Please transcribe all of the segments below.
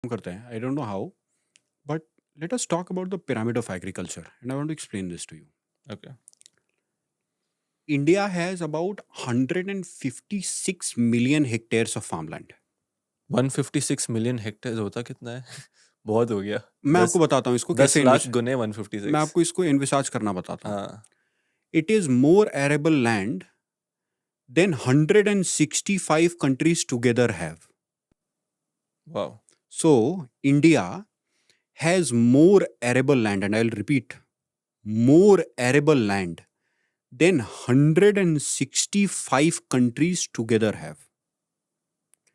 करते हैं, I don't know how, but let us talk about the pyramid of agriculture and I want to explain this to you. Okay. India has about 156 million hectares of farmland. 156 million hectare होता कितना है? बहुत हो गया. मैं आपको 10 बताता हूँ इसको 10 कैसे लाख इन्विस गुने मैं 156. आपको इसको इन्विसाज करना बताता हूँ. हाँ. It is more arable land than 165 countries together have. Wow. So, India has more arable land, and I'll repeat, more arable land than 165 countries together have.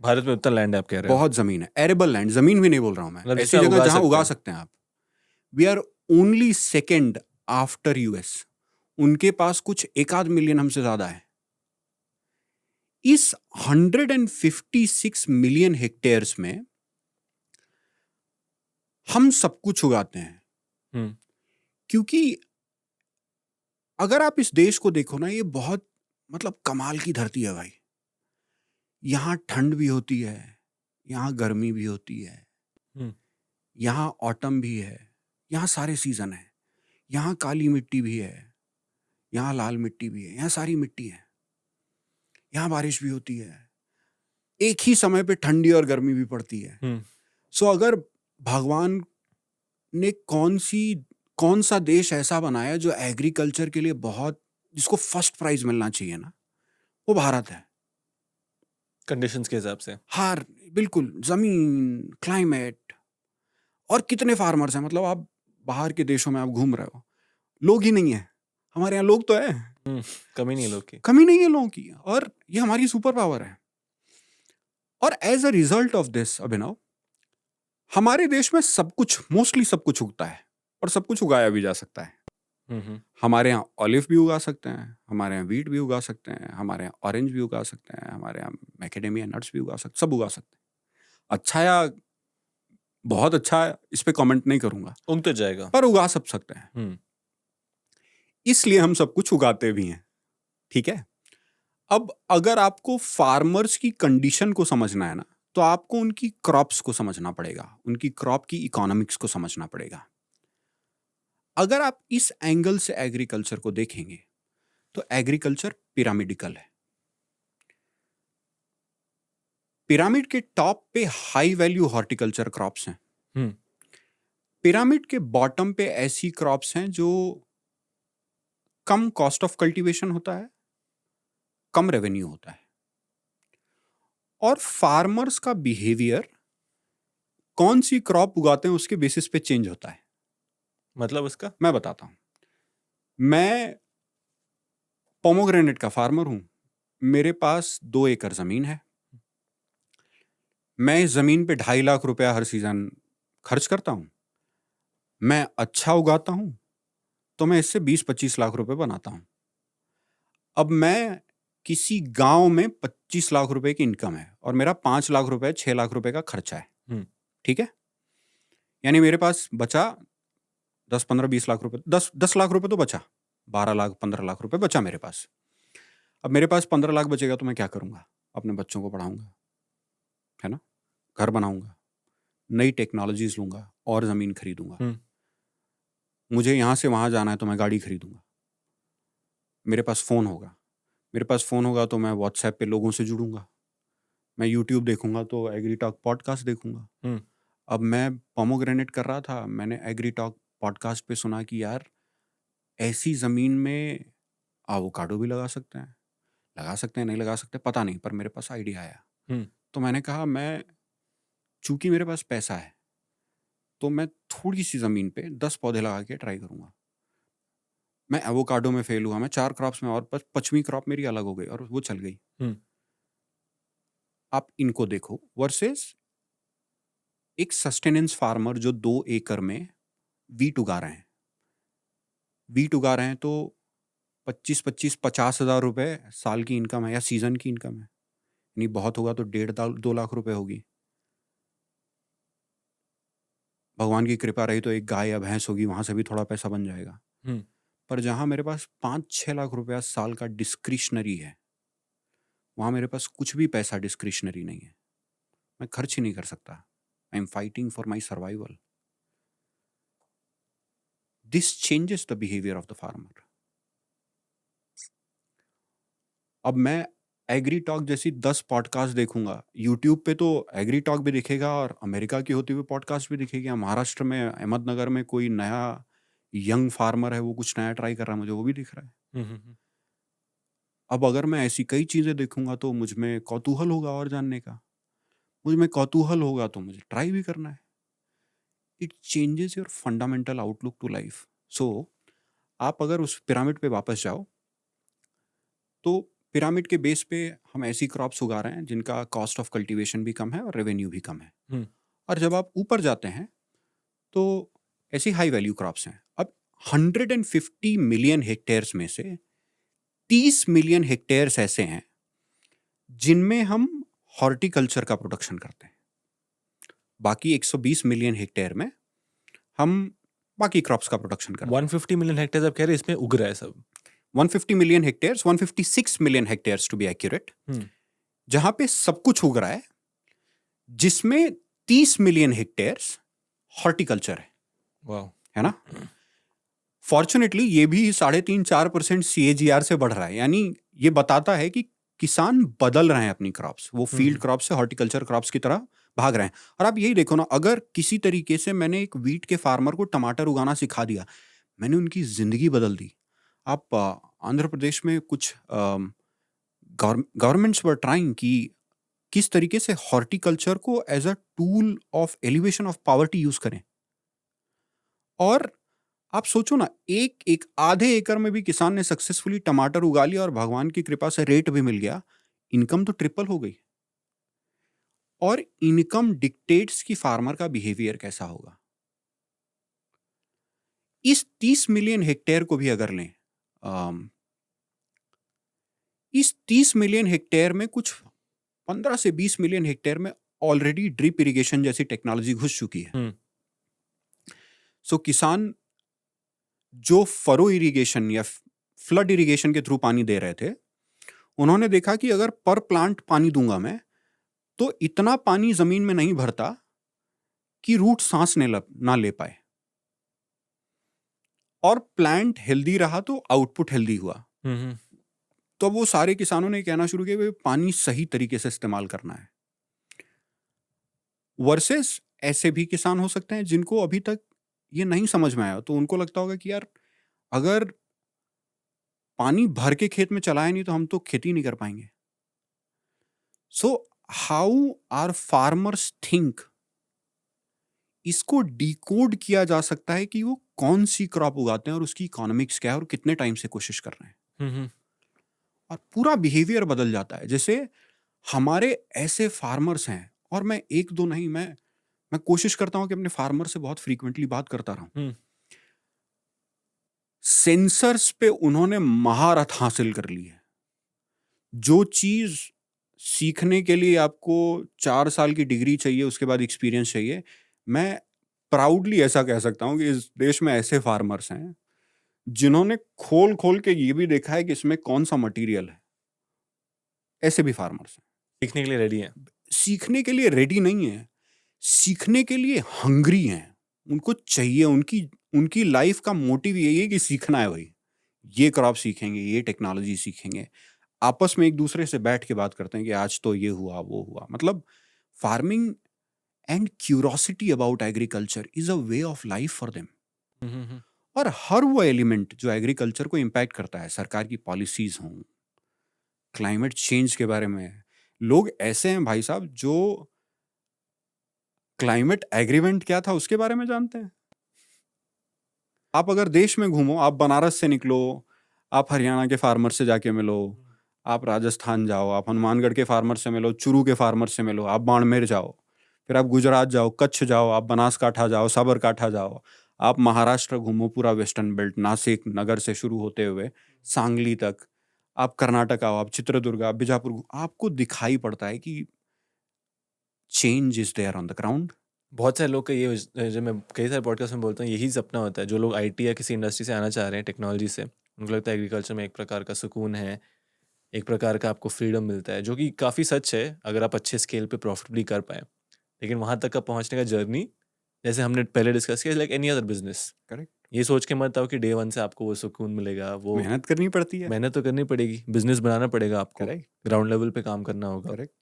Bharat में उतना लैंड है आप कह रहे हो? बहुत जमीन है. एरेबल लैंड, जमीन भी नहीं बोल रहा हूं मैं, मतलब जिसे ऐसी आप जगह उगा जहां सकते उगा हैं. सकते हैं आप. We are only second after US. उनके पास कुछ एक आध मिलियन हमसे ज्यादा है. इस 156 मिलियन हेक्टेयर्स में हम सब कुछ उगाते हैं. हम्म. क्योंकि अगर आप इस देश को देखो ना, ये बहुत मतलब कमाल की धरती है भाई. यहाँ ठंड भी होती है, यहाँ गर्मी भी होती है, हम्म. यहाँ ऑटम भी है, यहाँ सारे सीजन है. यहाँ काली मिट्टी भी है, यहाँ लाल मिट्टी भी है, यहाँ सारी मिट्टी है. यहाँ बारिश भी होती है, एक ही समय पे ठंडी और गर्मी भी पड़ती है. हम्म. सो अगर भगवान ने कौन सा देश ऐसा बनाया जो एग्रीकल्चर के लिए बहुत, जिसको फर्स्ट प्राइज मिलना चाहिए ना, वो भारत है. कंडीशंस के हिसाब से. हार बिल्कुल, जमीन, क्लाइमेट, और कितने फार्मर्स हैं. मतलब आप बाहर के देशों में आप घूम रहे हो, लोग ही नहीं है. हमारे यहाँ लोग तो है, कमी नहीं है लोग की. कमी नहीं है लोगों की, और ये हमारी सुपर पावर है. और as a result of this अभिनव, हमारे देश में सब कुछ, मोस्टली सब कुछ उगता है, और सब कुछ उगाया भी जा सकता है. हम्म. हमारे यहाँ ऑलिव भी उगा सकते हैं, हमारे यहाँ वीट भी उगा सकते हैं, हमारे यहाँ ऑरेंज भी उगा सकते हैं, हमारे यहाँ मैकेडेमिया नट्स भी उगा सकते, सब उगा सकते हैं. अच्छा या बहुत अच्छा है, इस पे कमेंट नहीं करूंगा, उग तो जाएगा. पर उगा सब सकते हैं. हम्म. इसलिए हम सब कुछ उगाते भी हैं. ठीक है. अब अगर आपको फार्मर्स की कंडीशन को समझना है ना, तो आपको उनकी क्रॉप्स को समझना पड़ेगा, उनकी क्रॉप की इकोनॉमिक्स को समझना पड़ेगा. अगर आप इस एंगल से एग्रीकल्चर को देखेंगे, तो एग्रीकल्चर पिरामिडिकल है. पिरामिड के टॉप पे हाई वैल्यू हॉर्टिकल्चर क्रॉप्स हैं. हम्म. पिरामिड के बॉटम पे ऐसी क्रॉप्स हैं जो कम कॉस्ट ऑफ कल्टीवेशन होता है, कम रेवेन्यू होता है. और फार्मर्स का बिहेवियर कौन सी क्रॉप उगाते हैं उसके बेसिस पे चेंज होता है. मतलब उसका मैं बताता हूं. मैं पोमोग्रेनेट का फार्मर हूं. मेरे पास 2 एकड़ जमीन है. मैं इस जमीन पे 2.5 लाख रुपया हर सीजन खर्च करता हूं. मैं अच्छा उगाता हूं तो मैं इससे 20-25 लाख रुपए बनाता हूं. अब मैं किसी गांव में 25 लाख रुपए की इनकम है, और मेरा 5 लाख रुपए 6 लाख रुपए का खर्चा है. हम्म. ठीक है. यानी मेरे पास बचा 10-15-20 लाख रुपए, 10 लाख रुपए तो बचा, 12 लाख 15 लाख रुपए बचा मेरे पास. अब मेरे पास 15 लाख बचेगा तो मैं क्या करूंगा? अपने बच्चों को पढ़ाऊंगा, है ना, घर बनाऊंगा, नई टेक्नोलॉजीज लूंगा, और जमीन खरीदूंगा. हम्म. मुझे यहां से वहां जाना है तो मैं गाड़ी खरीदूंगा. मेरे पास फोन होगा. मेरे पास फोन होगा तो मैं व्हाट्सएप पे लोगों से जुड़ूंगा. मैं यूट्यूब देखूंगा तो एग्री टॉक पॉडकास्ट देखूंगा. हम्म. अब मैं पोमोग्रेनेट कर रहा था, मैंने एग्री टॉक पॉडकास्ट पे सुना कि यार ऐसी जमीन में एवोकाडो भी लगा सकते हैं. लगा सकते हैं, नहीं लगा सकते पता नहीं, पर मेरे पास आइडिया आया. हम्म. तो मैंने कहा, मैं चूंकि मेरे पास पैसा है, तो मैं थोड़ी सी जमीन पे 10 पौधे लगा के ट्राई करूंगा. मैं एवोकाडो में फेल हुआ, मैं 4 क्रॉप्स में, और 5वीं क्रॉप मेरी अलग हो गई और वो चल गई. हम्म. आप इनको देखो वर्सेस एक सस्टेनेंस फार्मर जो 2 एकड़ में वीट उगा रहे हैं. वीट उगा रहे हैं तो 25-50 रुपए साल की इनकम है, या सीजन की इनकम है. नहीं बहुत होगा तो 1.5-2 लाख रुपए होगी. भगवान की कृपा रही तो एक गाय या भैंस होगी, वहां से भी थोड़ा पैसा बन जाएगा. हम्म. पर जहां मेरे पास 5-6 लाख रुपया साल का डिस्क्रिशनरी है, वहां मेरे पास कुछ भी पैसा डिस्क्रिशनरी नहीं है. मैं खर्च ही नहीं कर सकता. I am fighting for my survival. This changes the behaviour of the farmer. अब मैं एग्री टॉक जैसी 10 पॉडकास्ट देखूंगा. यूट्यूब पे तो एग्री टॉक भी दिखेगा और अमेरिका की होती हुई पॉडकास्ट भी दिखेगी. महाराष्ट्र में अहमदनगर में कोई नया यंग फार्मर है, वो कुछ नया ट्राई कर रहा है, मुझे वो भी दिख रहा है. अब अगर मैं ऐसी कई चीज़ें देखूंगा तो मुझ में कौतूहल होगा और जानने का. मुझ में कौतूहल होगा तो मुझे ट्राई भी करना है. It changes your fundamental outlook to life. So आप अगर उस पिरामिड पे वापस जाओ तो पिरामिड के बेस पे हम ऐसी क्रॉप्स उगा रहे हैं जिनका कॉस्ट ऑफ कल्टीवेशन भी कम है और रेवेन्यू भी कम है. और जब आप ऊपर जाते हैं तो ऐसी हाई वैल्यू क्रॉप्स हैं. अब 150 मिलियन हेक्टेयर्स में से 30 मिलियन हेक्टेयर्स ऐसे हैं जिनमें हम हॉर्टिकल्चर का प्रोडक्शन करते हैं. बाकी 120 मिलियन हेक्टेयर में हम बाकी क्रॉप्स का प्रोडक्शन करते हैं. 150 मिलियन हेक्टेयर आप कह रहे हैं इसमें उग रहा है सब. 150 million hectares, 156 million hectares to be accurate, जहां पे सब कुछ उग रहा है, जिसमें 30 मिलियन हेक्टेयर्स हॉर्टिकल्चर है. वाह. है ना. फॉर्चुनेटली ये भी 3.5-4% CAGR से बढ़ रहा है. यानी ये बताता है कि किसान बदल रहे हैं अपनी क्रॉप्स. वो फील्ड क्रॉप से हॉर्टिकल्चर क्रॉप्स की तरह भाग रहे हैं. और आप यही देखो ना, अगर किसी तरीके से मैंने एक वीट के फार्मर को टमाटर उगाना सिखा दिया, मैंने उनकी जिंदगी बदल दी. आप आंध्र प्रदेश में कुछ गवर्नमेंट्स वर ट्राइंग कि किस तरीके से हॉर्टिकल्चर को as a tool of elevation of poverty use करें. और आप सोचो ना, एक आधे एकड़ में भी किसान ने सक्सेसफुली टमाटर उगा लिया और भगवान की कृपा से रेट भी मिल गया, इनकम तो ट्रिपल हो गई. और इनकम डिक्टेट्स कि फार्मर का बिहेवियर कैसा होगा. इस 30 मिलियन हेक्टेयर को भी अगर लें, इस 30 मिलियन हेक्टेयर में कुछ 15 से 20 मिलियन हेक्टेयर में ऑलरेडी ड्रिप इरिगेशन जैसी टेक्नोलॉजी घुस चुकी है. सो किसान जो फरो इरिगेशन या फ्लड इरिगेशन के थ्रू पानी दे रहे थे, उन्होंने देखा कि अगर पर प्लांट पानी दूंगा मैं, तो इतना पानी जमीन में नहीं भरता कि रूट सांस ना ले पाए. और प्लांट हेल्दी रहा तो आउटपुट हेल्दी हुआ. तो वो सारे किसानों ने कहना शुरू किया, पानी सही तरीके से इस्तेमाल करना है. वर्सेस ऐसे भी किसान हो सकते हैं जिनको अभी तक ये नहीं समझ में आया, तो उनको लगता होगा कि यार अगर पानी भर के खेत में चलाया नहीं तो हम तो खेती नहीं कर पाएंगे. So how are farmers think, इसको डिकोड किया जा सकता है कि वो कौन सी क्रॉप उगाते हैं और उसकी इकोनॉमिक्स क्या है और कितने टाइम से कोशिश कर रहे हैं. और पूरा बिहेवियर बदल जाता है. जैसे हमारे ऐसे फार्मर्स हैं, और मैं एक दो नहीं, मैं कोशिश करता हूं कि अपने फार्मर से बहुत फ्रीक्वेंटली बात करता रहूं. सेंसर्स पे उन्होंने महारत हासिल कर ली है. जो चीज सीखने के लिए आपको 4 साल की डिग्री चाहिए, उसके बाद एक्सपीरियंस चाहिए, मैं प्राउडली ऐसा कह सकता हूं कि इस देश में ऐसे फार्मर्स हैं जिन्होंने खोल खोल के ये भी देखा है कि इसमें कौन सा मटेरियल है. ऐसे भी फार्मर्स हैं. सीखने के लिए रेडी हैं. सीखने के लिए रेडी नहीं है, सीखने के लिए हंग्री हैं. उनको चाहिए, उनकी लाइफ का मोटिव यही है कि सीखना है. भाई ये क्रॉप सीखेंगे, ये टेक्नोलॉजी सीखेंगे. आपस में एक दूसरे से बैठ के बात करते हैं कि आज तो ये हुआ वो हुआ. मतलब farming and curiosity about agriculture is a way of life for them. और हर वो एलिमेंट जो एग्रीकल्चर को इम्पैक्ट करता है, सरकार की पॉलिसीज हों, क्लाइमेट चेंज के बारे में, लोग ऐसे हैं भाई साहब जो क्लाइमेट एग्रीमेंट क्या था उसके बारे में जानते हैं. आप अगर देश में घूमो, आप बनारस से निकलो, आप हरियाणा के फार्मर से जाके मिलो, आप राजस्थान जाओ, आप हनुमानगढ़ के फार्मर से मिलो, चुरू के फार्मर से मिलो, आप बाड़मेर जाओ, फिर आप गुजरात जाओ, कच्छ जाओ, आप बनासकाठा जाओ, साबरकाठा जाओ, आप महाराष्ट्र घूमो, पूरा वेस्टर्न बेल्ट, नासिक नगर से शुरू होते हुए सांगली तक, आप कर्नाटक आओ, आप चित्रदुर्ग, आप बीजापुर, आपको दिखाई पड़ता है कि change is there on the ground. बहुत सारे लोग का ये, जब मैं कई सारे पॉडकास्ट में बोलता हूँ, यही सपना होता है. जो लोग IT या किसी इंडस्ट्री से आना चाह रहे हैं, टेक्नोलॉजी से, उनको लगता है एग्रीकल्चर में एक प्रकार का सुकून है, एक प्रकार का आपको फ्रीडम मिलता है, जो कि काफ़ी सच है अगर आप अच्छे स्केल पे प्रॉफिटेबली कर पाए. लेकिन वहाँ तक का पहुँचने का जर्नी, जैसे हमने पहले डिस्कस किया, like any other business. Correct. ये सोच के मत आओ कि डे वन से आपको वो सुकून मिलेगा, वो मेहनत करनी पड़ती है। मेहनत तो करनी पड़ेगी, बिजनेस बनाना पड़ेगा आपको, करेक्ट। ग्राउंड लेवल पे काम करना होगा। करेक्ट।